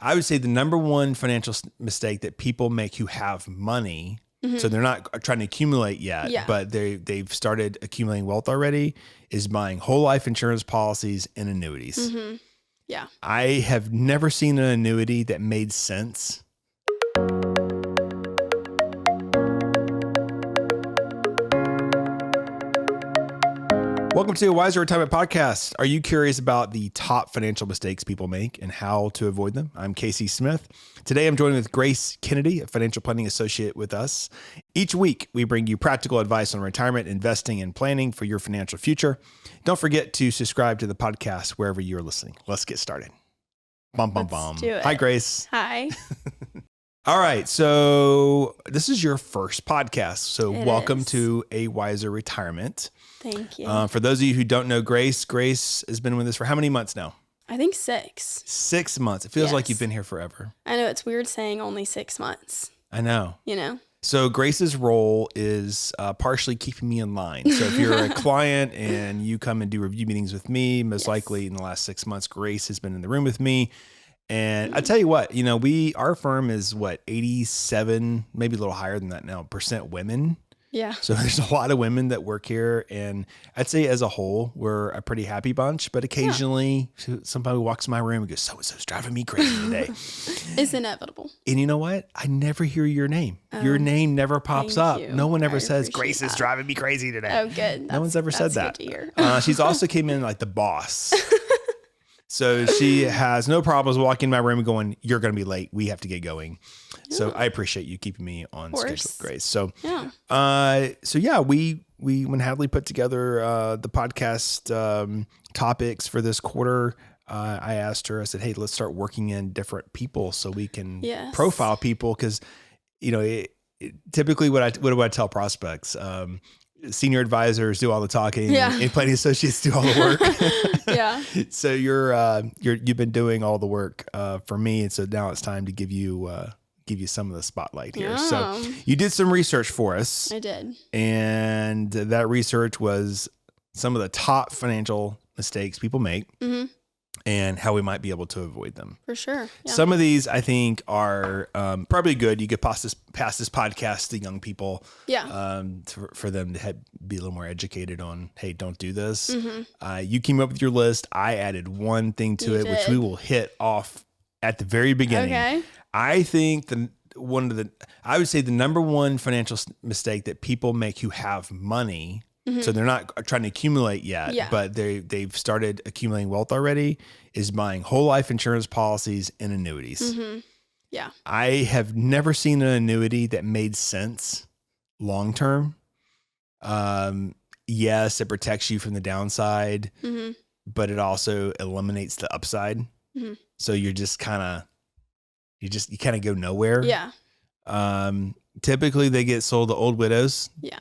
I would say the number one financial mistake that people make who have money, so they're not trying to accumulate yet, but they've started accumulating wealth already, is buying whole life insurance policies and annuities. Yeah. I have never seen an annuity that made sense. Welcome to a Wiser Retirement Podcast. Are you curious about the top financial mistakes people make and how to avoid them? I'm Casey Smith. Today, I'm joined with Grace Kennedy, a financial planning associate with us. Each week, we bring you practical advice on retirement, investing, and planning for your financial future. Don't forget to subscribe to the podcast wherever you're listening. Let's get started. Let's do it. Hi, Grace. Hi. All right. So this is your first podcast. So welcome to A Wiser Retirement. Thank you. For those of you who don't know Grace has been with us for how many months now? I think 6. 6 months. It feels like you've been here forever. I know it's weird saying only 6 months. I know. You know? So Grace's role is partially keeping me in line. So if you're a client and you come and do review meetings with me, most likely in the last 6 months, Grace has been in the room with me. And I tell you what, our firm is 87, maybe a little higher than that now, % women. Yeah. So there's a lot of women that work here, and I'd say as a whole, we're a pretty happy bunch, but occasionally somebody walks in my room and goes, so-and-so's driving me crazy today. It's inevitable. And you know what? I never hear your name. Your name never pops up. You. No one ever says, Grace that. is driving me crazy today. Oh, good. No one's ever said that. Good to hear. She's also came in like the boss. So she has no problems walking in my room and going, you're going to be late. We have to get going. Yeah. So I appreciate you keeping me on schedule, Grace. So, we when Hadley put together the podcast topics for this quarter, I asked her, I said, hey, let's start working in different people so we can profile people. Cause typically what do I tell prospects? Senior advisors do all the talking and planning associates do all the work. Yeah. So you've been doing all the work for me. And so now it's time to give you some of the spotlight here. So you did some research for us. I did. And that research was some of the top financial mistakes people make and how we might be able to avoid them. For sure. Yeah. Some of these I think are probably good. You could pass this podcast to young people for them to be a little more educated on, hey, don't do this. You came up with your list. I added one thing to it, which we will hit off at the very beginning. Okay. I think I would say the number one financial mistake that people make who have money, so they're not trying to accumulate yet, but they've started accumulating wealth already, is buying whole life insurance policies and annuities. Yeah. I have never seen an annuity that made sense long term. Yes, it protects you from the downside, but it also eliminates the upside. So you kind of go nowhere. Yeah. Typically they get sold to old widows. Yeah.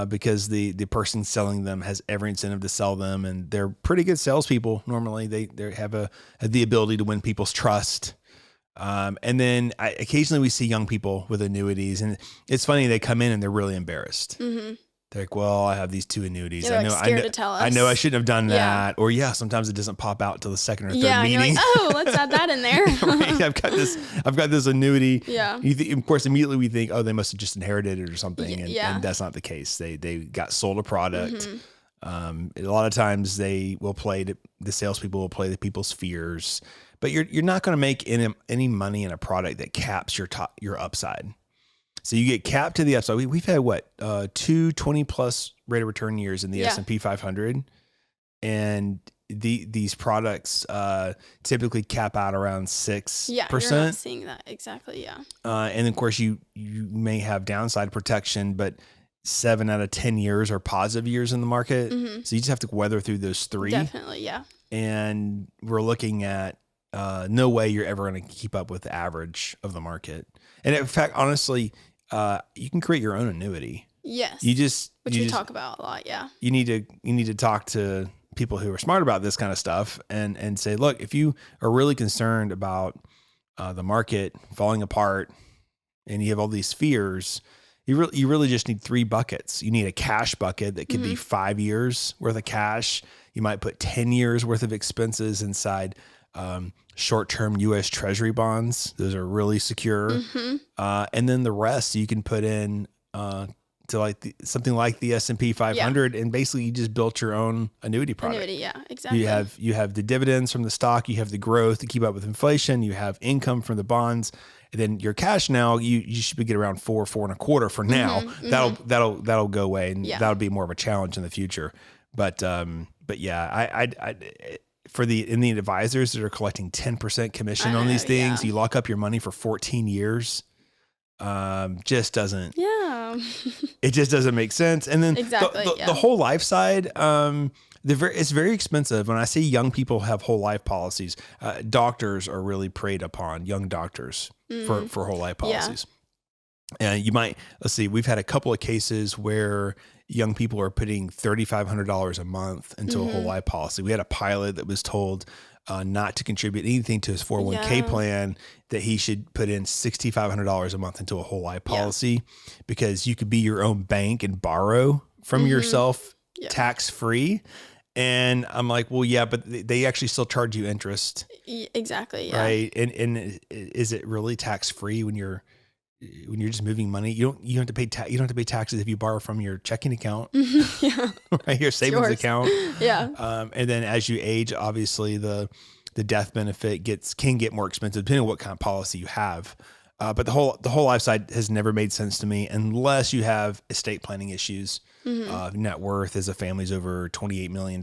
Because the person selling them has every incentive to sell them, and they're pretty good salespeople. Normally they have the ability to win people's trust. And then occasionally we see young people with annuities, and it's funny, they come in and they're really embarrassed. They're like, well, I have these 2 annuities. They're scared to tell us. I know I shouldn't have done that. Or sometimes it doesn't pop out till the second or third meeting. You're like, oh, let's add that in there. Right? I've got this annuity. Yeah. Of course, immediately we think, oh, they must have just inherited it or something. And that's not the case. They got sold a product. A lot of times the salespeople will play the people's fears, but you're not going to make any money in a product that caps your upside. So you get capped to the upside. We've had 2 20+ rate of return years in the S&P 500, and these products typically cap out around 6%. Yeah, you're not seeing that exactly. Yeah. And of course you may have downside protection, but 7 out of 10 years are positive years in the market. So you just have to weather through those 3. Definitely, yeah. And we're looking at no way you're ever going to keep up with the average of the market. And in fact, honestly, you can create your own annuity. Yes. Which we talk about a lot. Yeah. You need to talk to people who are smart about this kind of stuff and say, look, if you are really concerned about the market falling apart and you have all these fears, you really just need 3 buckets. You need a cash bucket that could be 5 years worth of cash. You might put 10 years worth of expenses inside. short-term U.S. Treasury bonds. Those are really secure. Mm-hmm. And then the rest you can put in to like something like the S&P 500, and basically you just built your own annuity product. Annuity, yeah, exactly. You have the dividends from the stock, you have the growth to keep up with inflation, you have income from the bonds, and then your cash now you should be getting around 4.25 for now. Mm-hmm. That'll go away, and Yeah. that'll be more of a challenge in the future. But yeah, I for the advisors that are collecting 10% commission on these things, you lock up your money for 14 years. Just doesn't. Yeah. It just doesn't make sense. And then exactly, the whole life side, it's very expensive. When I see young people have whole life policies, doctors are really preyed upon, young doctors for whole life policies. Yeah. And let's see, we've had a couple of cases where young people are putting $3,500 a month into a whole life policy. We had a pilot that was told not to contribute anything to his 401k plan, that he should put in $6,500 a month into a whole life policy, because you could be your own bank and borrow from yourself tax free. And I'm like, well, yeah, but they actually still charge you interest. Exactly. Yeah. Right. And is it really tax free when you're just moving money? You don't have to pay you don't have to pay taxes if you borrow from your checking account, right? Your savings account. Yeah. And then as you age, obviously the death benefit can get more expensive depending on what kind of policy you have. But the whole life side has never made sense to me unless you have estate planning issues. Net worth as a family's over $28 million,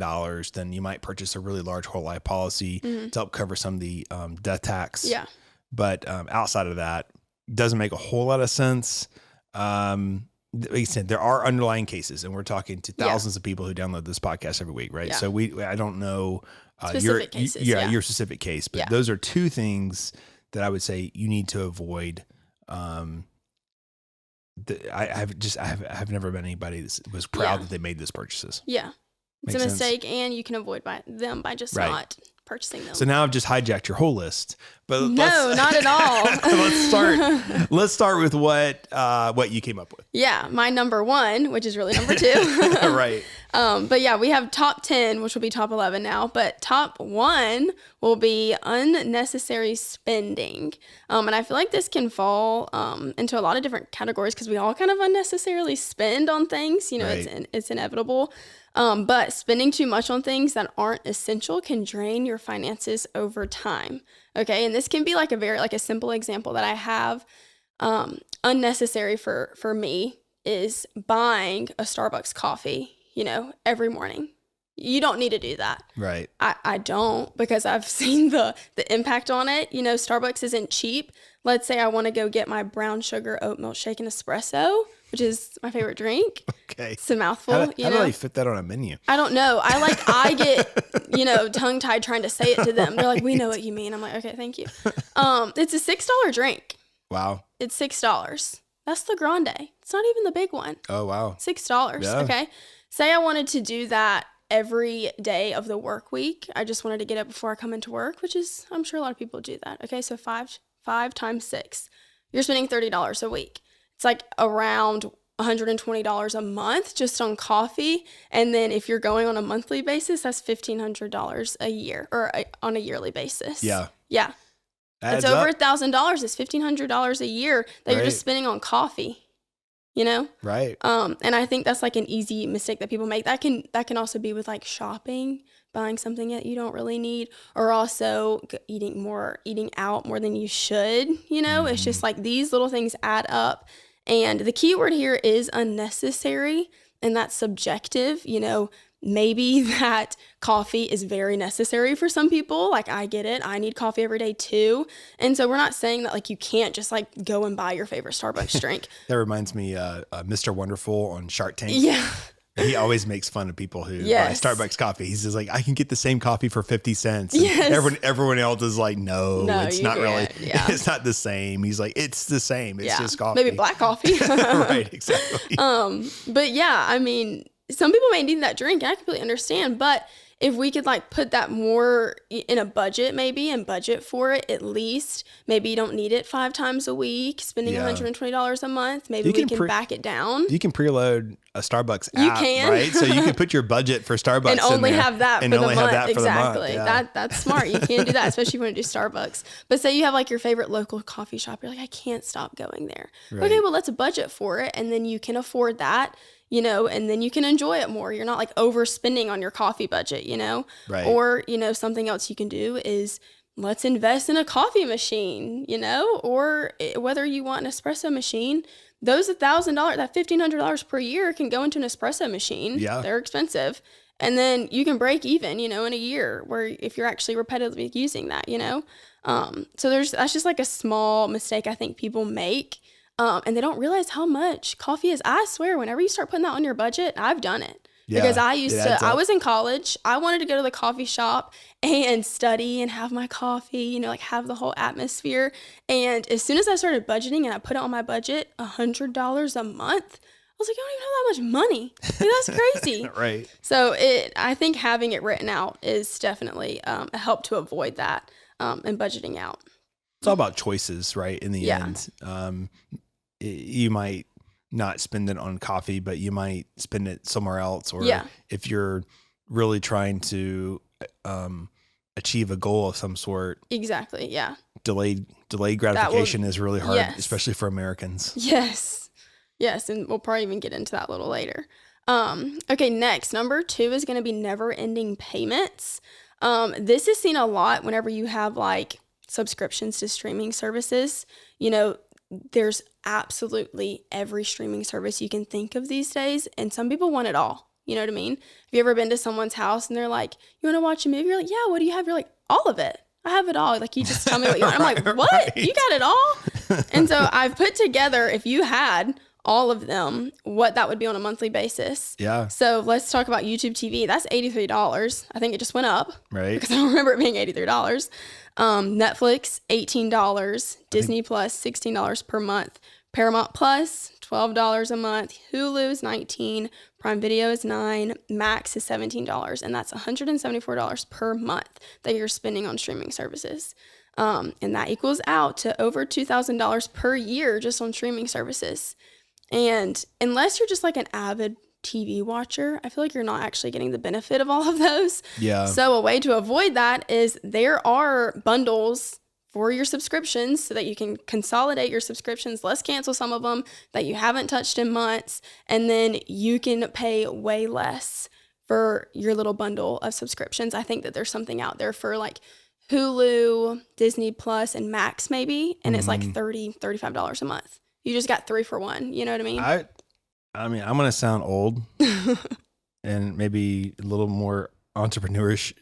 then you might purchase a really large whole life policy to help cover some of the death tax. Yeah. But outside of that, doesn't make a whole lot of sense. Like I said, there are underlying cases, and we're talking to thousands of people who download this podcast every week, right? Yeah. So I don't know specific cases, your specific case, but those are two things that I would say you need to avoid. I've never met anybody that was proud that they made those purchases. Yeah. It's Makes a sense? mistake, and you can avoid them by just not purchasing them. So now I've just hijacked your whole list, but no, not at all. Let's start with what you came up with. Yeah, my number one, which is really number two. Right. But yeah, we have top 10, which will be top 11 now, but top 1 will be unnecessary spending. And I feel like this can fall into a lot of different categories because we all kind of unnecessarily spend on things. It's inevitable. But spending too much on things that aren't essential can drain your finances over time. Okay. And this can be like a simple example that I have, unnecessary for me is buying a Starbucks coffee, every morning. You don't need to do that. Right. I don't, because I've seen the impact on it. Starbucks isn't cheap. Let's say I want to go get my brown sugar oat milk shake and espresso, which is my favorite drink. Okay. It's a mouthful. How do they fit that on a menu? I don't know. I get, tongue tied trying to say it to them. They're like, we know what you mean. I'm like, okay, thank you. It's a $6 drink. Wow. It's $6. That's the grande. It's not even the big one. Oh, wow. $6. Yeah. Okay. Say I wanted to do that every day of the work week. I just wanted to get up before I come into work, which is, I'm sure a lot of people do that. Okay. So 5 times 6, you're spending $30 a week. It's like around $120 a month just on coffee. And then if you're going on a monthly basis, that's $1,500 a year or on a yearly basis. Yeah. Yeah. It's over $1,000. It's $1,500 a year that you're just spending on coffee, Right. And I think that's like an easy mistake that people make. That can also be with like shopping, buying something that you don't really need, or also eating out more than you should, It's just like these little things add up. And the key word here is unnecessary, and that's subjective. Maybe that coffee is very necessary for some people. Like, I get it. I need coffee every day too. And so we're not saying that like you can't just like go and buy your favorite Starbucks drink. That reminds me, Mr. Wonderful on Shark Tank. Yeah. He always makes fun of people who buy Starbucks coffee. He's just like, I can get the same coffee for 50 cents. And everyone else is like, no, it's not really. Yeah. It's not the same. He's like, it's the same. It's just coffee. Maybe black coffee. Right, exactly. But yeah, I mean, some people may need that drink, and I completely understand. But if we could like put that more in a budget maybe and budget for it at least, maybe you don't need it 5 times a week, spending $120 a month. Maybe we can back it down. You can preload a Starbucks app, right? So you can put your budget for Starbucks and only have that and for the only month. Have that for exactly. The month. Yeah. That's smart. You can do that, especially if you want to do Starbucks. But say you have like your favorite local coffee shop. You're like, I can't stop going there. Right. Okay, well, let's budget for it. And then you can afford that, you know, and then you can enjoy it more. You're not like overspending on your coffee budget, you know? Right. Or, you know, something else you can do is let's invest in a coffee machine, you know, or whether you want an espresso machine, those $1,000, that $1,500 per year can go into an espresso machine. Yeah. They're expensive. And then you can break even, you know, in a year where if you're actually repetitively using that, you know. So that's just like a small mistake I think people make. And they don't realize how much coffee is. I swear, whenever you start putting that on your budget, I've done it. Yeah, because I was in college. I wanted to go to the coffee shop and study and have my coffee, you know, like have the whole atmosphere. And as soon as I started budgeting and I put it on my budget, $100 a month, I was like, I don't even have that much money. Like, that's crazy. Right. So I think having it written out is definitely a help to avoid that and budgeting out. It's all about choices, right? In the end, you might not spend it on coffee, but you might spend it somewhere else. Or if you're really trying to achieve a goal of some sort. Exactly. Yeah. Delayed gratification is really hard, especially for Americans. Yes. Yes. And we'll probably even get into that a little later. Okay. Next, number 2 is going to be never ending payments. This is seen a lot whenever you have like subscriptions to streaming services. You know, there's absolutely every streaming service you can think of these days, and some people want it all. You know what I mean? Have you ever been to someone's house and they're like, you want to watch a movie? You're like, yeah, what do you have? You're like, all of it. I have it all. Like, you just tell me what you want. I'm like, what? Right. You got it all? And so I've put together, if you had all of them, what that would be on a monthly basis. Yeah. So let's talk about YouTube TV. That's $83. I think it just went up. Right. Because I don't remember it being $83. Netflix, $18. Disney Plus, $16 per month. Paramount Plus, $12 a month. Hulu is $19. Prime Video is $9. Max is $17. And that's $174 per month that you're spending on streaming services. And that equals out to over $2,000 per year just on streaming services. And unless you're just like an avid TV watcher, I feel like you're not actually getting the benefit of all of those. Yeah. So a way to avoid that is there are bundles for your subscriptions so that you can consolidate your subscriptions. Let's cancel some of them that you haven't touched in months. And then you can pay way less for your little bundle of subscriptions. I think that there's something out there for like Hulu, Disney Plus, and Max maybe. And it's like $30, $35 a month. You just got 3 for 1. You know what I mean? I mean, I'm going to sound old and maybe a little more entrepreneurish,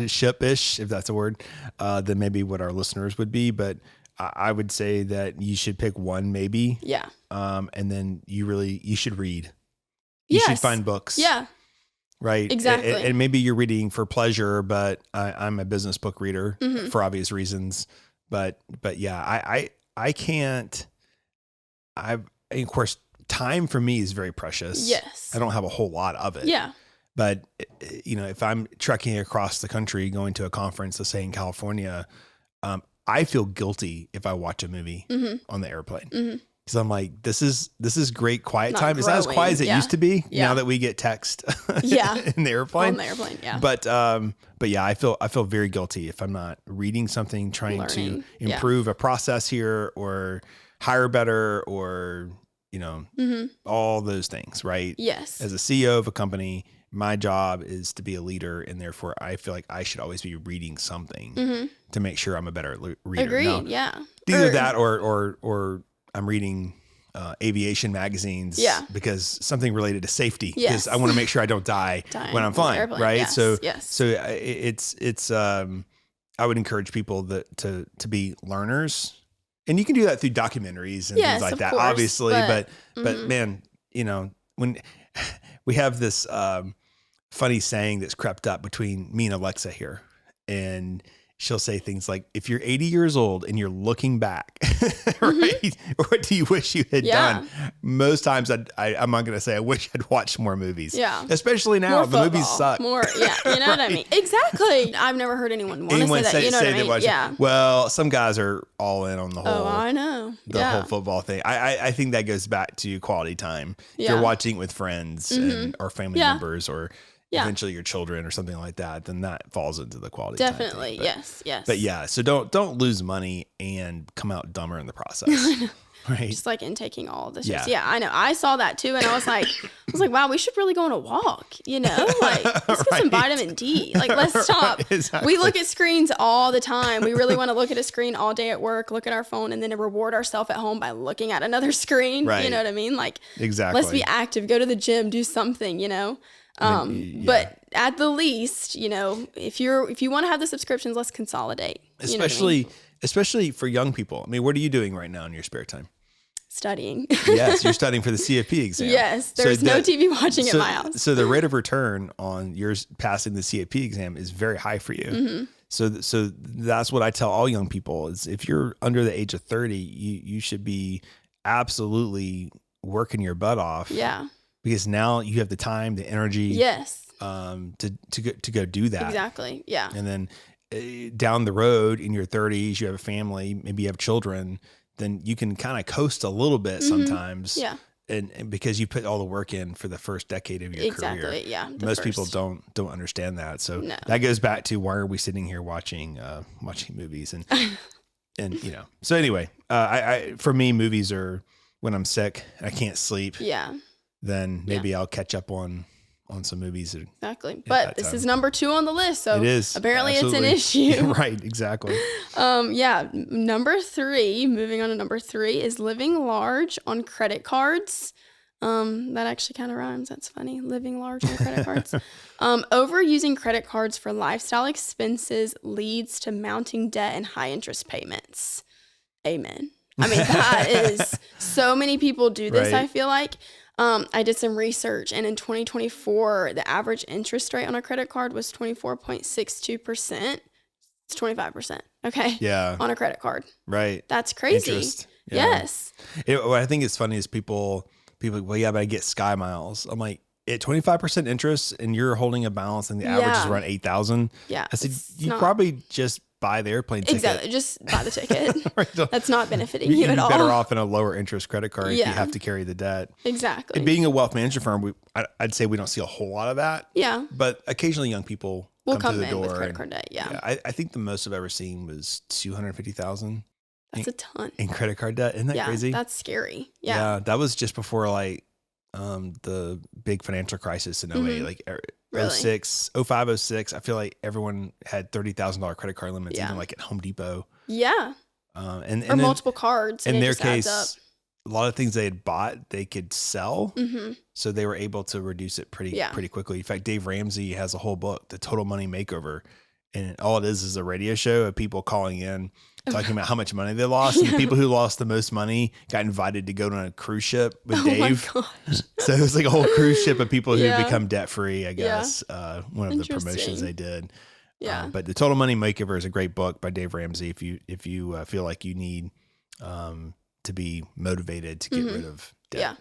ship-ish, if that's a word, than maybe what our listeners would be. But I would say that you should pick one maybe. Yeah. And then you should read. You should find books. Yeah. Right. Exactly. And maybe you're reading for pleasure, but I'm a business book reader for obvious reasons. But yeah, I can't. Of course, time for me is very precious. Yes. I don't have a whole lot of it. Yeah. But, you know, if I'm trekking across the country, going to a conference, let's say in California, I feel guilty if I watch a movie on the airplane. Because I'm like, this is great quiet time. It's not as quiet as it used to be now that we get text in the airplane. On the airplane, yeah. But yeah, I feel very guilty if I'm not reading something, trying to improve a process here or hire better or, you know, all those things, right? Yes. As a CEO of a company, my job is to be a leader, and therefore I feel like I should always be reading something to make sure I'm a better reader. Agreed. Now, yeah. Either that or I'm reading aviation magazines because something related to safety because I want to make sure I don't die when I'm flying, right? Yes. So it's I would encourage people to be learners. And you can do that through documentaries and things like that, course, obviously. But man, you know, when we have this funny saying that's crept up between me and Alexa here, and she'll say things like, if you're 80 years old and you're looking back, right? What do you wish you had done? Most times I'm not going to say, I wish I'd watched more movies. Yeah. Especially now, the movies suck. You know what I mean? Exactly. I've never heard anyone want to say that. You know what I mean? Yeah. Well, some guys are all in on the whole. Oh, I know. The whole football thing. I think that goes back to quality time. If you're watching it with friends or family members or eventually your children or something like that, then that falls into the quality time. Definitely. Yes. But yeah, so don't lose money and come out dumber in the process. Right. Just like in taking all this. Yeah, I know. I saw that too. And I was like, wow, we should really go on a walk, you know, like let's get some vitamin D. Like, let's stop. Exactly. We look at screens all the time. We really want to look at a screen all day at work, look at our phone, and then reward ourselves at home by looking at another screen. Right. You know what I mean? Like, exactly. Let's be active, go to the gym, do something, you know? But at the least, you know, if you want to have the subscriptions, let's consolidate. Especially for young people. I mean, what are you doing right now in your spare time? Studying. Yes, you're studying for the CFP exam. Yes, there's no TV watching at my house. So the rate of return on yours passing the CFP exam is very high for you. Mm-hmm. So that's what I tell all young people is if you're under the age of 30, you should be absolutely working your butt off. Yeah. Because now you have the time, the energy. Yes. To go do that. Exactly. Yeah. And then down the road in your 30s, you have a family, maybe you have children, then you can kind of coast a little bit sometimes. Yeah. And because you put all the work in for the first decade of your career. Exactly. Yeah. Most people don't understand that. So that goes back to why are we sitting here watching movies and you know. So anyway, for me, movies are when I'm sick, I can't sleep. Yeah. Then maybe I'll catch up on some movies. Exactly. But this is number 2 on the list. So it is. Apparently absolutely. It's an issue. Right. Exactly. Number 3, moving on to number 3 is living large on credit cards. That actually kind of rhymes. That's funny. Living large on credit cards. Overusing credit cards for lifestyle expenses leads to mounting debt and high interest payments. Amen. I mean, that is so many people do this. Right. I feel like. I did some research, and in 2024, the average interest rate on a credit card was 24.62%. It's 25%. Okay. Yeah. On a credit card. Right. That's crazy. Interest. Yeah. Yes. What I think is funny is people, well, yeah, but I get Sky Miles. I'm like, at 25% interest, and you're holding a balance, and the average is around 8,000. Yeah. I said, you probably just buy the airplane ticket. Exactly. Just buy the ticket. Right. That's not benefiting you at all. You're better off in a lower interest credit card if you have to carry the debt. Exactly. And being a wealth management firm, I'd say we don't see a whole lot of that. Yeah. But occasionally young people will come to the door with credit card debt. Yeah. I think the most I've ever seen was $250,000. That's a ton. In credit card debt. Isn't that crazy? That's scary. Yeah. That was just before the big financial crisis in 08, like 06, 05, 06. I feel like everyone had $30,000 credit card limits, even like at Home Depot. Yeah. And multiple cards. In their case, a lot of things they had bought, they could sell. Mm-hmm. So they were able to reduce it pretty quickly. In fact, Dave Ramsey has a whole book, The Total Money Makeover. And all it is a radio show of people calling in, talking about how much money they lost. And the people who lost the most money got invited to go on a cruise ship with Dave. My gosh. So it was like a whole cruise ship of people who become debt free, I guess. One of the promotions they did. Yeah. But The Total Money Makeover is a great book by Dave Ramsey if you feel like you need to be motivated to get rid of debt. Yeah.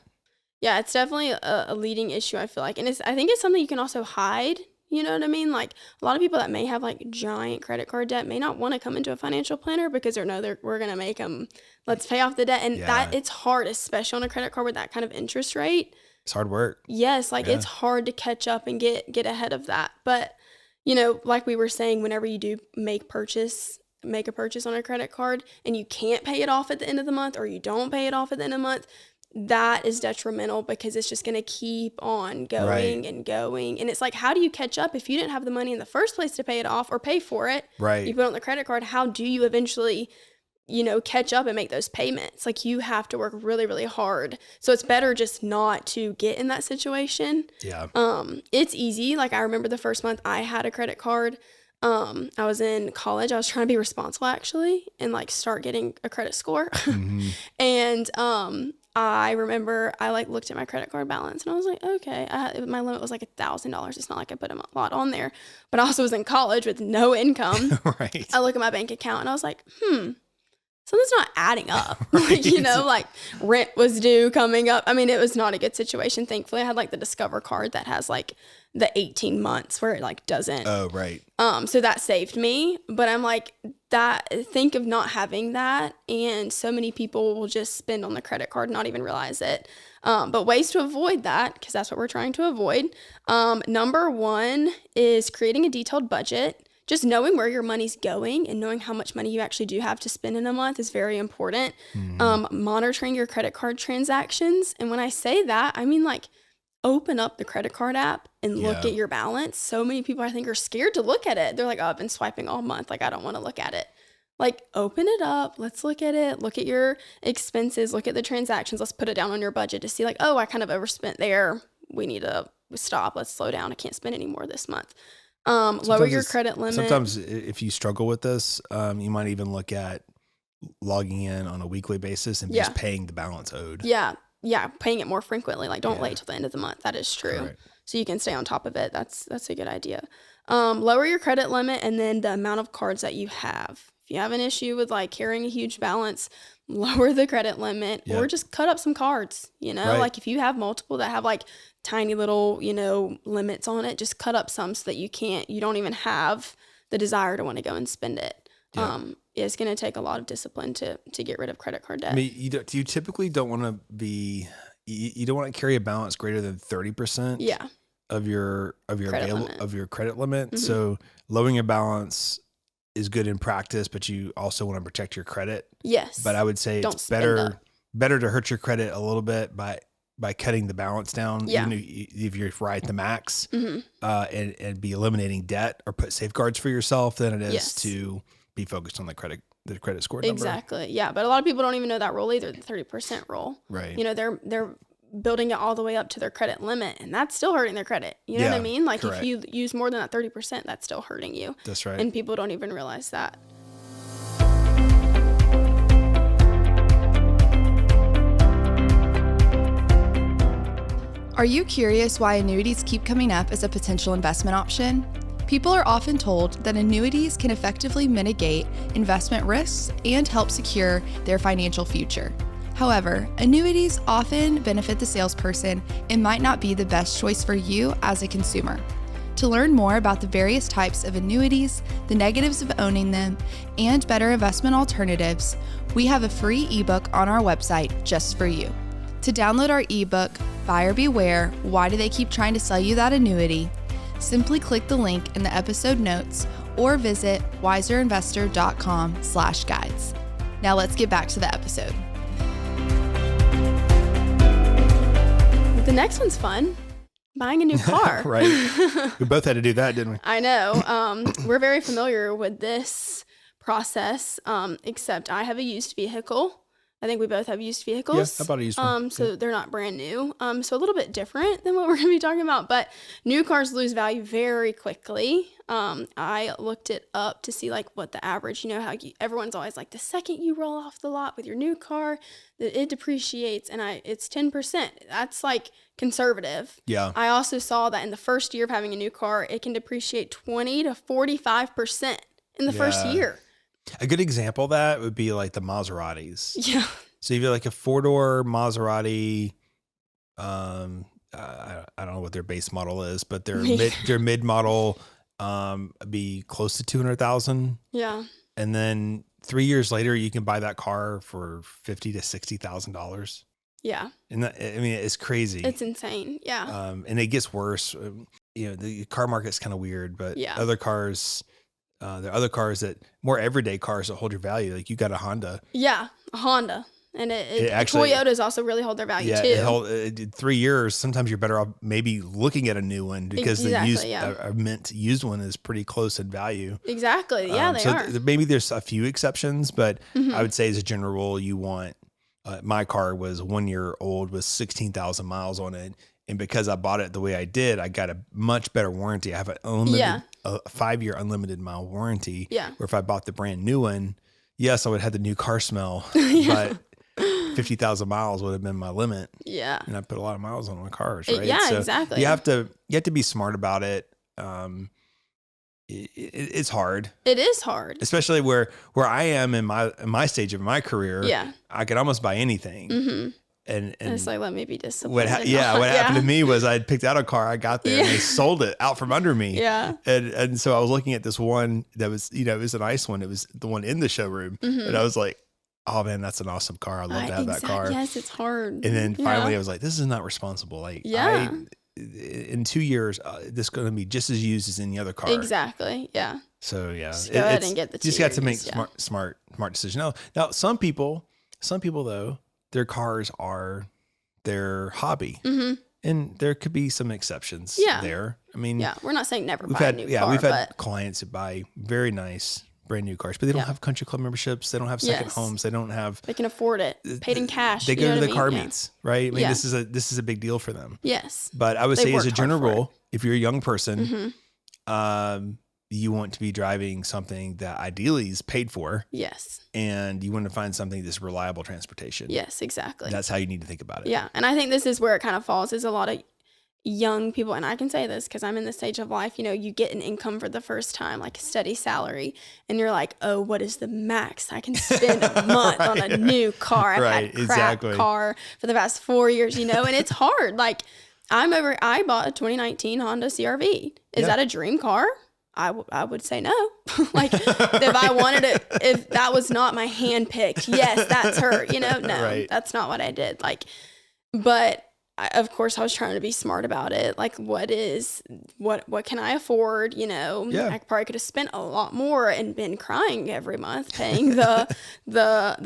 Yeah, it's definitely a leading issue, I feel like. And I think it's something you can also hide. You know what I mean? Like a lot of people that may have like giant credit card debt may not want to come into a financial planner because we're going to make them, let's pay off the debt. And that it's hard, especially on a credit card with that kind of interest rate. It's hard work. Yes. Like it's hard to catch up and get ahead of that. But, you know, like we were saying, whenever you do make a purchase on a credit card and you can't pay it off at the end of the month or you don't pay it off at the end of the month, that is detrimental because it's just going to keep on going and going. And it's like, how do you catch up if you didn't have the money in the first place to pay it off or pay for it? Right. You put it on the credit card. How do you eventually, catch up and make those payments? Like you have to work really, really hard. So it's better just not to get in that situation. Yeah. It's easy. Like I remember the first month I had a credit card. I was in college. I was trying to be responsible actually and like start getting a credit score. Mm-hmm. And, I remember I like looked at my credit card balance and I was like, okay, my limit was like $1,000. It's not like I put a lot on there, but I also was in college with no income. Right. I look at my bank account and I was like, something's not adding up. Right. Like rent was due coming up. I mean, it was not a good situation. Thankfully, I had like the Discover card that has like the 18 months where it like doesn't. Oh, right. So that saved me. But I'm like, think of not having that. And so many people will just spend on the credit card, not even realize it. But ways to avoid that, because that's what we're trying to avoid. Number one is creating a detailed budget. Just knowing where your money's going and knowing how much money you actually do have to spend in a month is very important. Monitoring your credit card transactions. And when I say that, I mean like open up the credit card app and look at your balance. So many people I think are scared to look at it. They're like, oh, I've been swiping all month. Like, I don't want to look at it. Like, open it up. Let's look at it. Look at your expenses. Look at the transactions. Let's put it down on your budget to see like, oh, I kind of overspent there. We need to stop. Let's slow down. I can't spend any more this month. Lower your credit limit. Sometimes if you struggle with this, you might even look at logging in on a weekly basis and just paying the balance owed. Yeah. Paying it more frequently. Like, don't wait till the end of the month. That is true. Correct. So you can stay on top of it. That's a good idea. Lower your credit limit and then the amount of cards that you have. If you have an issue with like carrying a huge balance, lower the credit limit or just cut up some cards, like if you have multiple that have like tiny little, limits on it, just cut up some so that you don't even have the desire to want to go and spend it. It's going to take a lot of discipline to get rid of credit card debt. I mean, you typically don't want to you don't want to carry a balance greater than 30% of your credit limit. Mm-hmm. So lowering your balance is good in practice, but you also want to protect your credrit. Yes. But I would say it's better to hurt your credit a little bit by cutting the balance down, even if you're right at the max, and be eliminating debt or put safeguards for yourself than it is to be focused on the credit score number. Exactly. Yeah. But a lot of people don't even know that rule either, the 30% rule. Right. They're building it all the way up to their credit limit, and that's still hurting their credit. You know what I mean? Like correct. If you use more than that 30%, that's still hurting you. That's right. And people don't even realize that. Are you curious why annuities keep coming up as a potential investment option? People are often told that annuities can effectively mitigate investment risks and help secure their financial future. However, annuities often benefit the salesperson and might not be the best choice for you as a consumer. To learn more about the various types of annuities, the negatives of owning them, and better investment alternatives, we have a free ebook on our website just for you. To download our ebook, Buyer Beware, Why Do They Keep Trying to Sell You That Annuity? Simply click the link in the episode notes or visit wiserinvestor.com/guides. Now let's get back to the episode. The next one's fun. Buying a new car. Right. We both had to do that, didn't we? I know. We're very familiar with this process, except I have a used vehicle. I think we both have used vehicles. Yeah, I bought a used one. So they're not brand new. So a little bit different than what we're going to be talking about. But new cars lose value very quickly. I looked it up to see like what the average, how everyone's always like the second you roll off the lot with your new car, it depreciates, and it's 10%. That's like conservative. Yeah. I also saw that in the first year of having a new car, it can depreciate 20 to 45% in the first year. A good example of that would be like the Maseratis. Yeah. So if you're like a 4-door Maserati, I don't know what their base model is, but their mid model be close to 200,000. Yeah. And then 3 years later, you can buy that car for $50,000 to $60,000. Yeah. And that, I mean, it's crazy. It's insane. Yeah. And it gets worse. The car market's kind of weird, but other cars. There are other cars more everyday cars that hold your value. Like you got a Honda. Yeah, a Honda. And it actually, Toyotas also really hold their value too. It did 3 years. Sometimes you're better off maybe looking at a new one because a mint used one is pretty close in value. Exactly. Yeah, they are. Maybe there's a few exceptions, but I would say as a general rule, you want, my car was 1 year old with 16,000 miles on it. And because I bought it the way I did, I got a much better warranty. I have a 5-year unlimited mile warranty. Yeah. Where if I bought the brand new one, yes, I would have the new car smell, but 50,000 miles would have been my limit. Yeah. And I put a lot of miles on my cars, right? Exactly. You have to be smart about it. It's hard. It is hard. Especially where I am in my stage of my career. Yeah. I could almost buy anything. Mm-hmm. And it's like, let me be disciplined. What happened to me was I'd picked out a car, I got there and they sold it out from under me. Yeah. And so I was looking at this one that was, it was a nice one. It was the one in the showroom. Mm-hmm. And I was like, oh man, that's an awesome car. I'd love to have that car. Yes, it's hard. And then finally I was like, this is not responsible. Like in 2 years, this is going to be just as used as any other car. Exactly. Yeah. So yeah, just go ahead and get the just got to make smart decisions. Now some people though, their cars are their hobby. Mm-hmm. And there could be some exceptions there. I mean, we're not saying never buy a new car. We've had clients that buy very nice brand new cars, but they don't have country club memberships. They don't have second homes. They don't have. They can afford it. Paid in cash. They go to the car meets, right? I mean, this is a big deal for them. Yes. But I would say as a general rule, if you're a young person, you want to be driving something that ideally is paid for. Yes. And you want to find something that's reliable transportation. Yes, exactly. That's how you need to think about it. Yeah. And I think this is where it kind of falls, is a lot of young people, and I can say this because I'm in this stage of life, you get an income for the first time, like a steady salary, and you're like, oh, what is the max I can spend a month on a new car? I've had a crap car for the past 4 years, and it's hard. Like I bought a 2019 Honda CR-V. Is that a dream car? I would say no. Like if I wanted it, if that was not my handpicked, yes, that's her, no, that's not what I did. Like, but of course I was trying to be smart about it. Like what can I afford? I probably could have spent a lot more and been crying every month paying the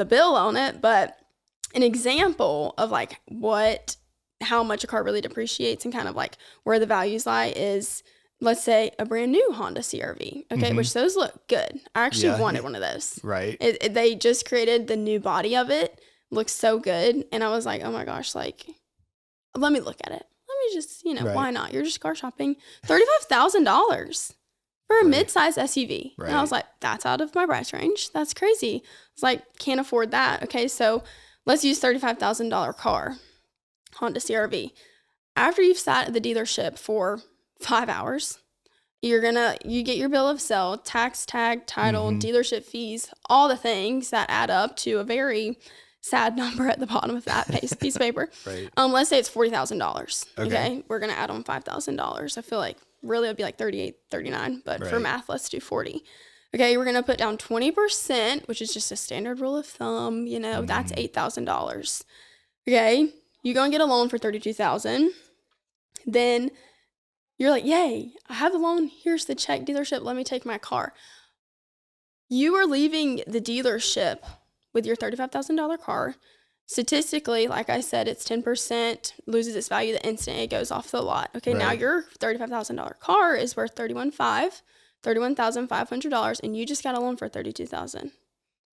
bill on it. But an example of like how much a car really depreciates and kind of like where the values lie is, let's say a brand new Honda CR-V, okay, which those look good. I actually wanted one of those. Right. They just created the new body of it. Looks so good. And I was like, oh my gosh, like, let me look at it. Let me just, why not? You're just car shopping. $35,000 for a mid-size SUV. Right. And I was like, that's out of my price range. That's crazy. It's like, can't afford that. Okay, so let's use $35,000 car, Honda CR-V. After you've sat at the dealership for 5 hours, you get your bill of sale, tax tag, title, dealership fees, all the things that add up to a very sad number at the bottom of that piece of paper. Right. Let's say it's $40,000. Okay. We're going to add on $5,000. I feel like really it would be like 38, 39, but for math, let's do 40. Okay. We're going to put down 20%, which is just a standard rule of thumb. That's $8,000. Okay. You go and get a loan for $32,000. Then you're like, yay, I have the loan. Here's the check, dealership. Let me take my car. You are leaving the dealership with your $35,000 car. Statistically, like I said, it's 10%, loses its value the instant it goes off the lot. Okay, now your $35,000 car is worth $31,500, and you just got a loan for $32,000.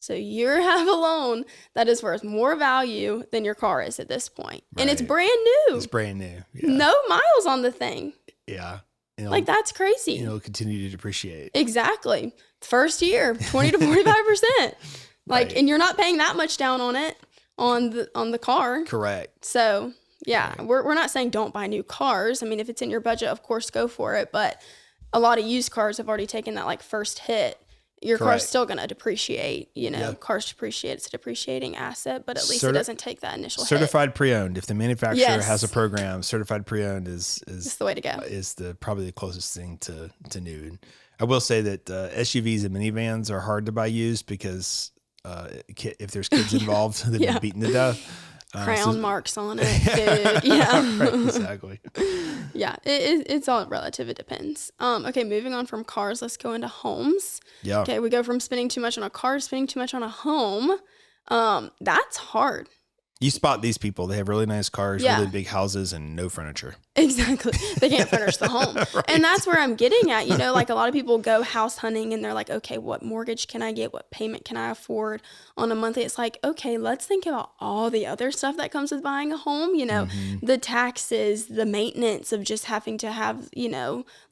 So you have a loan that is worth more value than your car is at this point. Right. And it's brand new. It's brand new. Yeah. No miles on the thing. Yeah. Like that's crazy. It'll continue to depreciate. Exactly. First year, 20 to 45%. Like, and you're not paying that much down on it on the car. Correct. So we're not saying don't buy new cars. I mean, if it's in your budget, of course, go for it. But a lot of used cars have already taken that like first hit. Your car's still going to depreciate, cars depreciate. It's a depreciating asset, but at least it doesn't take that initial certified hit. Pre-owned. If the manufacturer has a program, certified pre-owned is the way to go. Is probably the closest thing to new. And I will say that SUVs and minivans are hard to buy used because if there's kids involved, they've been beaten to death. Crown marks on it, dude. Yeah. Right, exactly. Yeah, it's all relative. It depends. Okay, moving on from cars, let's go into homes. Yeah. Okay, we go from spending too much on a car to spending too much on a home. That's hard. You spot these people. They have really nice cars, really big houses, and no furniture. Exactly. They can't furnish the home. Right. And that's where I'm getting at. Like a lot of people go house hunting and they're like, okay, what mortgage can I get? What payment can I afford on a monthly? It's like, okay, let's think about all the other stuff that comes with buying a home. The taxes, the maintenance of just having to have,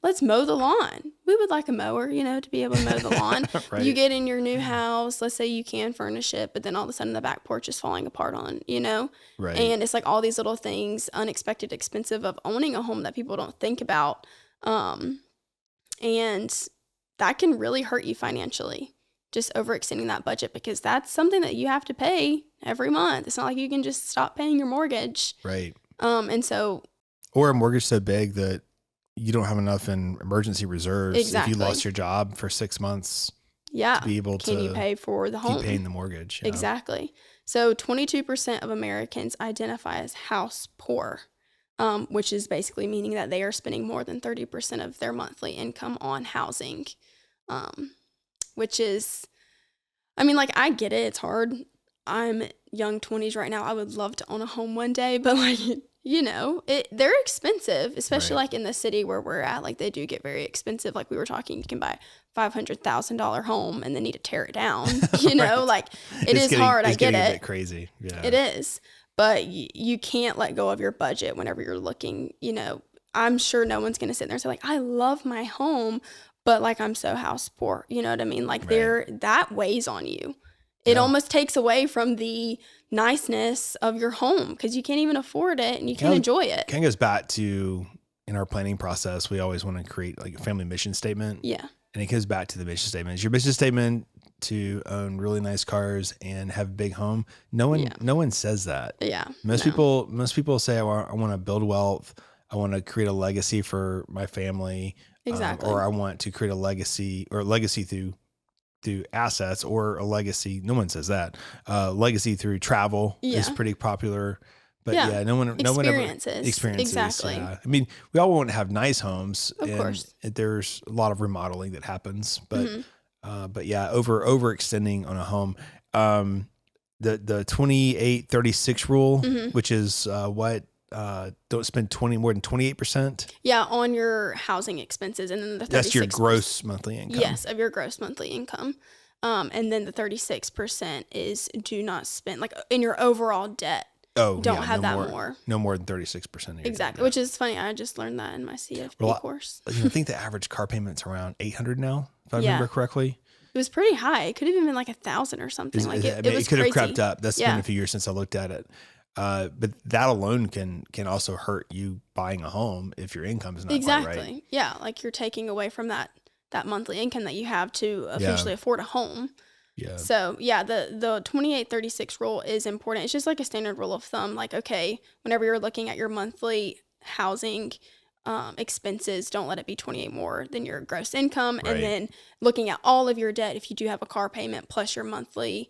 let's mow the lawn. We would like a mower, to be able to mow the lawn. Right. You get in your new house. Let's say you can furnish it, but then all of a sudden the back porch is falling apart on, you know? Right. And it's like all these little things, unexpected expensive of owning a home that people don't think about. And that can really hurt you financially, just overextending that budget, because that's something that you have to pay every month. It's not like you can just stop paying your mortgage. Right. And so. Or a mortgage so big that you don't have enough in emergency reserves. Exactly. If you lost your job for 6 months. Yeah. To be able can you pay for the home? Keep paying the mortgage. You know? Exactly. So 22% of Americans identify as house poor, which is basically meaning that they are spending more than 30% of their monthly income on housing, which is, I mean, like, I get it. It's hard. I'm young 20s right now. I would love to own a home one day, but like, you know, they're expensive, especially like in the city where we're at. Like, they do get very expensive. Like we were talking, you can buy $500,000 home and then need to tear it down. You know, like it's hard. I get it. A bit crazy. Yeah. It is, but you can't let go of your budget whenever you're looking. You know, I'm sure no one's gonna sit there and say like, I love my home, but like I'm so house poor. You know what I mean? Like that weighs on you. It almost takes away from the niceness of your home because you can't even afford it and you can't enjoy it. Kind of goes back to, in our planning process, we always want to create like a family mission statement. Yeah. And it goes back to the mission statement. Is your mission statement to own really nice cars and have a big home? No one says that. Yeah. Most people say, I want to build wealth. I want to create a legacy for my family. Exactly. Or I want to create a legacy through assets, or a legacy. No one says that. Legacy through travel is pretty popular, but no one ever experiences. Exactly. Yeah. I mean, we all want to have nice homes. Of course. There's a lot of remodeling that happens, but overextending on a home. The 28-36 rule, which is don't spend more than 28%. Yeah, on your housing expenses, and then the 36%. That's your gross monthly income. Yes, of your gross monthly income. And then the 36% is do not spend, like in your overall debt. Oh, don't have that more. No more than 36%. Exactly, which is funny. I just learned that in my CFP course. I think the average car payment's around $800 now, if I remember correctly. It was pretty high. It could have even been like $1,000 or something. It could have crept up. That's been a few years since I looked at it. But that alone can also hurt you buying a home if your income is not quite right. Yeah, like you're taking away from that monthly income that you have to officially afford a home. Yeah. So the 28-36 rule is important. It's just like a standard rule of thumb. Like, okay, whenever you're looking at your monthly housing expenses, don't let it be 28 more than your gross income. Right. And then looking at all of your debt, if you do have a car payment plus your monthly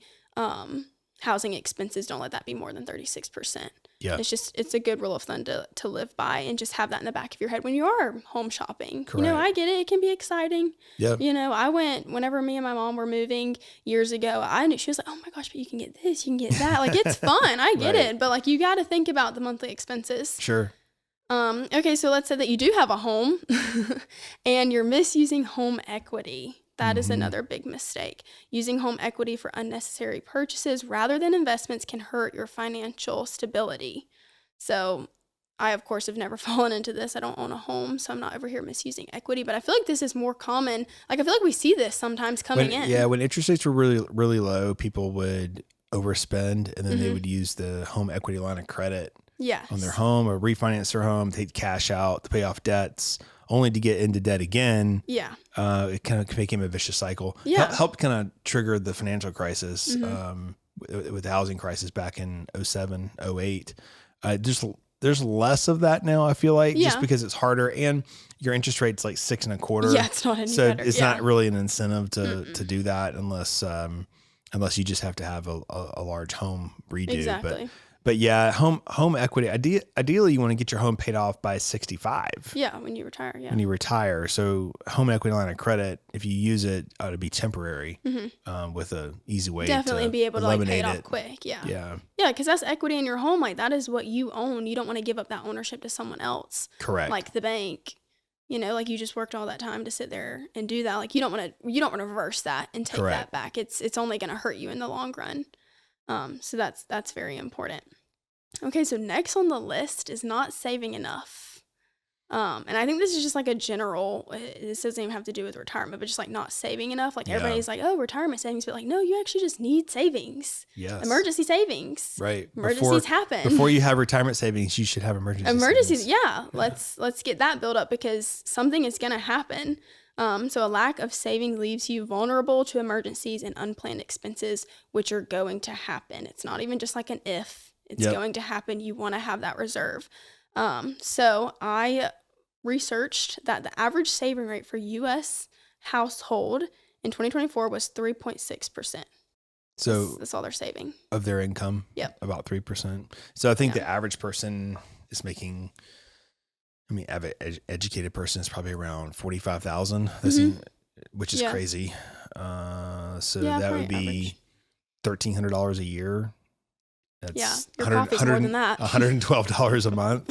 housing expenses, don't let that be more than 36%. Yeah. It's a good rule of thumb to live by, and just have that in the back of your head when you are home shopping. Correct. You know, I get it. It can be exciting. Yeah. You know, I went, whenever me and my mom were moving years ago, I knew, she was like, oh my gosh, but you can get this, you can get that. Like, it's fun. I get it. But like, you got to think about the monthly expenses. Sure. Okay. So let's say that you do have a home and you're misusing home equity. That is another big mistake. Using home equity for unnecessary purchases rather than investments can hurt your financial stability. So I, of course, have never fallen into this. I don't own a home, so I'm not over here misusing equity. But I feel like this is more common. Like, I feel like we see this sometimes coming in. Yeah, when interest rates were really, really low, people would overspend, and then they would use the home equity line of credit on their home, or refinance their home, take cash out to pay off debts, only to get into debt again. Yeah. It kind of became a vicious cycle. Yeah. Helped kind of trigger the financial crisis with the housing crisis back in 07, 08. There's less of that now, I feel like, just because it's harder, and your interest rate's like 6.25%. Yeah, it's not any better. It's not really an incentive to do that unless you just have to have a large home redo. Exactly. But yeah, home equity. Ideally, you want to get your home paid off by 65. Yeah, when you retire. Yeah. When you retire, so home equity line of credit, if you use it, ought to be temporary, with a easy way. Definitely to be able to like pay it off quick. Yeah. Yeah. Yeah, because that's equity in your home. Like, that is what you own. You don't want to give up that ownership to someone else. Correct. Like the bank. You know, like, you just worked all that time to sit there and do that. Like, you don't want to reverse that and take that back. It's only going to hurt you in the long run. So that's very important. Okay, so next on the list is not saving enough. And I think this is just like a general, this doesn't even have to do with retirement, but just like not saving enough. Like everybody's like, oh, retirement savings, but like, no, you actually just need savings. Yes. Emergency savings. Right. Emergencies happen. Before you have retirement savings, you should have emergencies. Savings. Yeah. Let's get that built up because something is going to happen. So a lack of savings leaves you vulnerable to emergencies and unplanned expenses, which are going to happen. It's not even just like an if. It's going to happen. You want to have that reserve. So I researched that the average saving rate for U.S. household in 2024 was 3.6%. So that's all they're saving of their income. Yep. About 3%. So I think the average person is making, educated person is probably around 45,000, which is crazy. So that would be $1,300 a year. That's your coffee's more than that. $112 a month.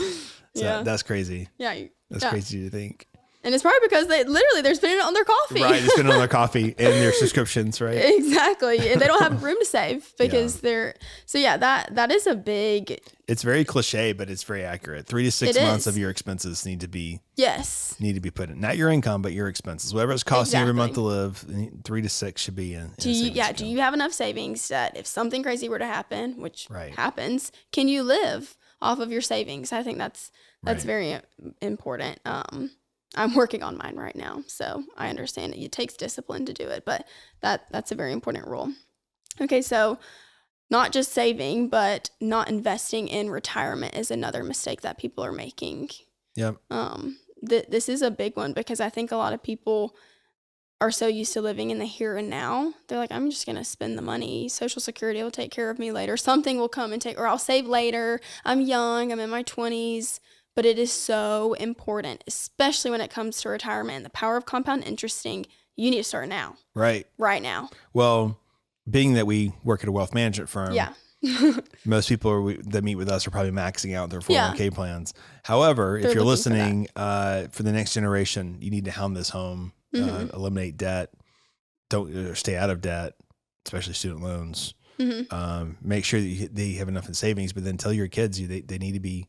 So Yeah. that's crazy. Yeah. That's crazy to think. And it's probably because they're spending it on their coffee. Right, they're spending it on their coffee and their subscriptions, right? Exactly. And they don't have room to save because that is a big... It's very cliche, but it's very accurate. 3 to 6 months of your expenses need to be put in. Not your income, but your expenses. Whatever it's costing every month to live, 3 to 6 should be in. Do you have enough savings that if something crazy were to happen, which happens, can you live off of your savings? I think that's very important. I'm working on mine right now, so I understand it takes discipline to do it, but that's a very important rule. Okay, so not just saving, but not investing in retirement is another mistake that people are making. Yep. This is a big one because I think a lot of people are so used to living in the here and now. They're like, I'm just going to spend the money. Social Security will take care of me later. Something will come and take, or I'll save later. I'm young. I'm in my 20s. But it is so important, especially when it comes to retirement and the power of compound interesting. You need to start now. Right now. Well, being that we work at a wealth management firm, most people that meet with us are probably maxing out their 401k plans. However, if you're listening, for the next generation, you need to hound this home, eliminate debt, don't stay out of debt, especially student loans. Make sure that they have enough in savings, but then tell your kids they need to be.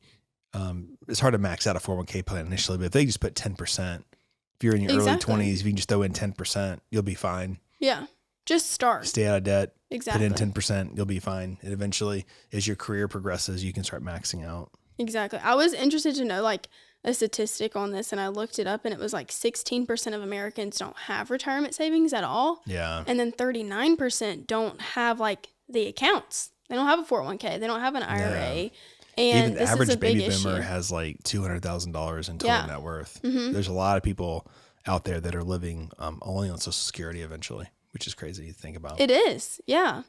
It's hard to max out a 401k plan initially, but if they just put 10%, if you're in your early 20s, if you can just throw in 10%, you'll be fine. Yeah. Just start. Stay out of debt. Exactly. Put in 10%, you'll be fine. And eventually, as your career progresses, you can start maxing out. Exactly. I was interested to know like a statistic on this, and I looked it up, and it was like 16% of Americans don't have retirement savings at all. Yeah. And then 39% don't have like the accounts. They don't have a 401k. They don't have an IRA. Yeah. And even the average baby boomer has like $200,000 in total net worth. There's a lot of people out there that are living only on Social Security eventually, which is crazy to think about. It is, yeah.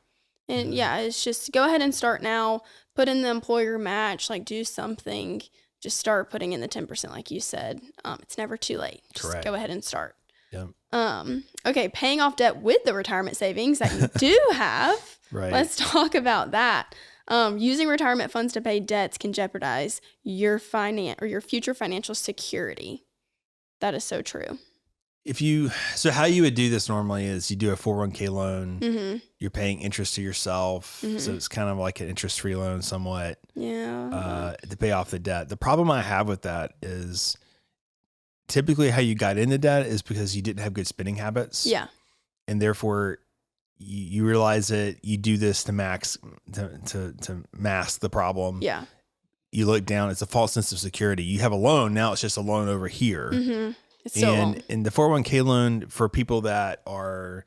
And it's just go ahead and start now. Put in the employer match, like do something. Just start putting in the 10%, like you said. It's never too late. Just go ahead and start. Yep. Okay, paying off debt with the retirement savings that you do have. Right. Let's talk about that. Using retirement funds to pay debts can jeopardize your future financial security. That is so true. So how you would do this normally is you do a 401k loan. You're paying interest to yourself. So it's kind of like an interest-free loan somewhat. Yeah. To pay off the debt. The problem I have with that is typically how you got into debt is because you didn't have good spending habits. Yeah. And therefore you realize that you do this to mask the problem. Yeah. You look down, it's a false sense of security. You have a loan, now it's just a loan over here. It's so long. And the 401k loan for people that are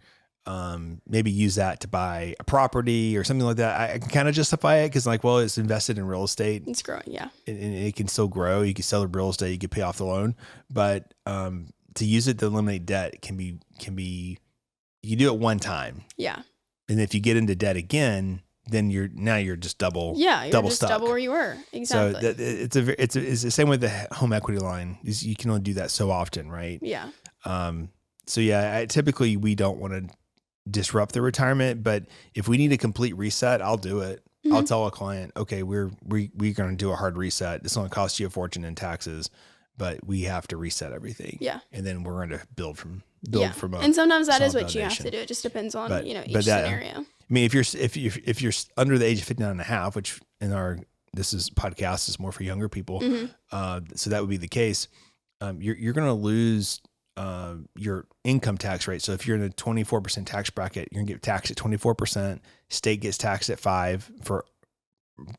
maybe use that to buy a property or something like that, I can kind of justify it because it's invested in real estate. It's growing, yeah. And it can still grow. You can sell the real estate, you can pay off the loan. But to use it to eliminate debt can be you do it one time. Yeah. And if you get into debt again, then you're just double. Yeah, you're double stuck. Double where you were. Exactly. So it's the same with the home equity line. You can only do that so often, right? Yeah. So typically we don't want to disrupt the retirement, but if we need a complete reset, I'll do it. I'll tell a client, okay, we're going to do a hard reset. It's going to cost you a fortune in taxes, but we have to reset everything. Yeah. And then we're going to build from and sometimes that is what you have to do. It just depends on each scenario. I mean, if you're under the age of 59 and a half, which in our podcast is more for younger people. So that would be the case. You're going to lose your income tax rate. So if you're in a 24% tax bracket, you're gonna get taxed at 24%. State gets taxed at 5% for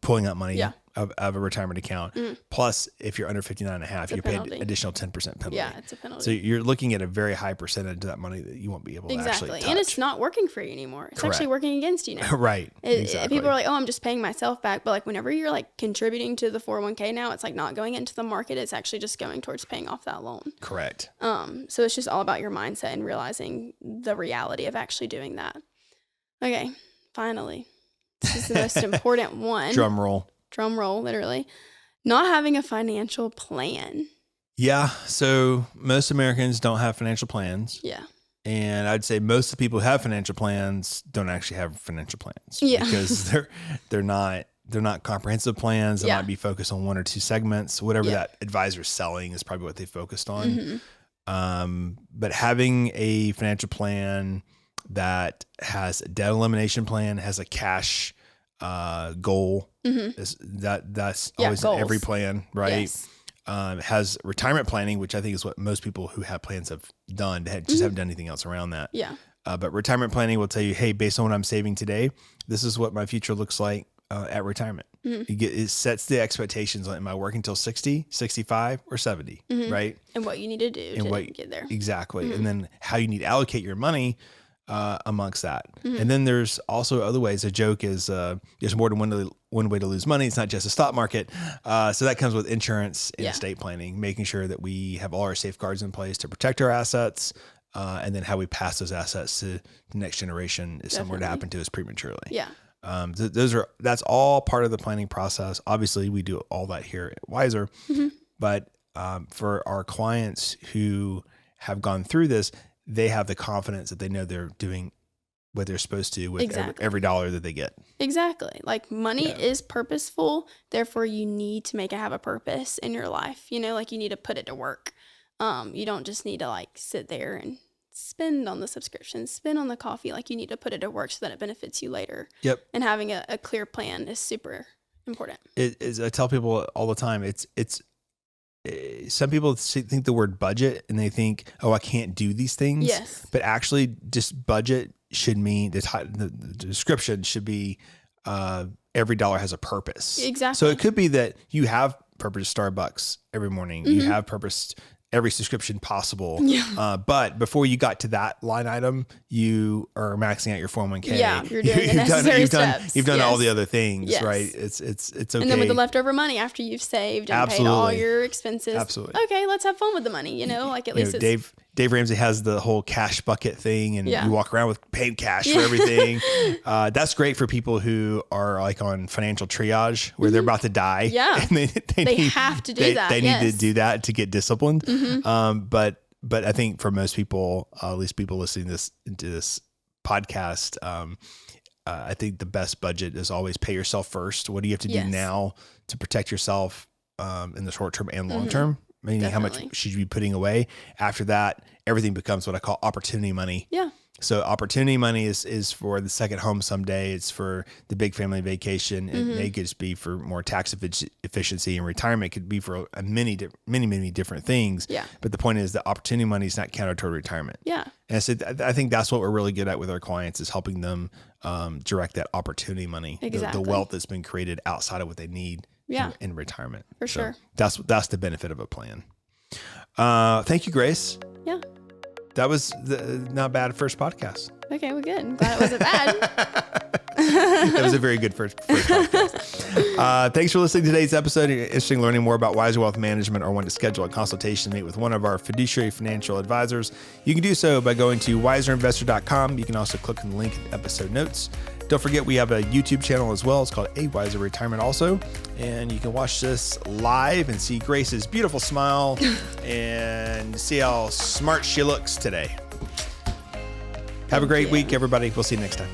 pulling out money of a retirement account. Plus, if you're under 59.5, you're paid additional 10% penalty. Yeah, it's a penalty. So you're looking at a very high percentage of that money that you won't be able to actually touch. And it's not working for you anymore. It's actually working against you now. Right. Exactly. People are like, oh, I'm just paying myself back. But like whenever you're like contributing to the 401k now, it's like not going into the market. It's actually just going towards paying off that loan. Correct. So it's just all about your mindset and realizing the reality of actually doing that. Okay, finally. This is the most important one. Drum roll, literally. Not having a financial plan. Yeah. So most Americans don't have financial plans. Yeah. And I'd say most of the people who have financial plans don't actually have financial plans. Yeah. Because they're not comprehensive plans. They might be focused on one or two segments. Whatever that advisor's selling is probably what they focused on. But having a financial plan that has a debt elimination plan, has a cash goal. That's always in every plan, right? Yes. Has retirement planning, which I think is what most people who have plans have done. They just haven't done anything else around that. Yeah. But retirement planning will tell you, hey, based on what I'm saving today, this is what my future looks like at retirement. It sets the expectations on, am I working until 60, 65, or 70, right? And what you need to do to get there. Exactly. And then how you need to allocate your money amongst that. And then there's also other ways. A joke is there's more than one way to lose money. It's not just a stock market. So that comes with insurance and estate planning, making sure that we have all our safeguards in place to protect our assets. And then how we pass those assets to the next generation if something were to happen to us prematurely. Yeah. That's all part of the planning process. Obviously, we do all that here at Wiser, but for our clients who have gone through this, they have the confidence that they know they're doing what they're supposed to with every dollar that they get. Exactly. Like money is purposeful. Therefore, you need to make it have a purpose in your life. You know, like you need to put it to work. You don't just need to like sit there and spend on the subscription, spend on the coffee. Like you need to put it to work so that it benefits you later. Yep. And having a clear plan is super important. It is. I tell people all the time, it's some people think the word budget and they think, oh, I can't do these things. Yes. But actually just budget should mean the description should be every dollar has a purpose. Exactly. So it could be that you have purposed Starbucks every morning. You have purposed every subscription possible. Yeah. But before you got to that line item, you are maxing out your 401k. Yeah, you're doing the necessary steps. You've done all the other things, right? It's okay. And then with the leftover money after you've saved and paid all your expenses. Absolutely. Okay, let's have fun with the money, like at least it's... Dave Ramsey has the whole cash bucket thing, and you walk around with paid cash for everything. That's great for people who are like on financial triage where they're about to die. Yeah. And they have to do that. They need to do that to get disciplined. But I think for most people, at least people listening to this podcast, I think the best budget is always pay yourself first. What do you have to do now to protect yourself in the short term and long term? Meaning how much should you be putting away? After that, everything becomes what I call opportunity money. Yeah. So opportunity money is for the second home someday. It's for the big family vacation. It may just be for more tax efficiency, and retirement could be for many different things. Yeah. But the point is that opportunity money is not counted toward retirement. Yeah. And so I think that's what we're really good at with our clients, is helping them direct that opportunity money, the wealth that's been created outside of what they need. Yeah. In retirement. For sure. That's the benefit of a plan. Thank you, Grace. Yeah. That was not bad first podcast. Okay, we're good. I'm glad it wasn't bad. That was a very good first podcast. Thanks for listening to today's episode. If you're interested in learning more about Wiser Wealth Management or want to schedule a consultation to meet with one of our fiduciary financial advisors, you can do so by going to wiserinvestor.com. You can also click on the link in the episode notes. Don't forget, we have a YouTube channel as well. It's called A Wiser Retirement also. And you can watch this live and see Grace's beautiful smile and see how smart she looks today. Have a great week, everybody. We'll see you next time.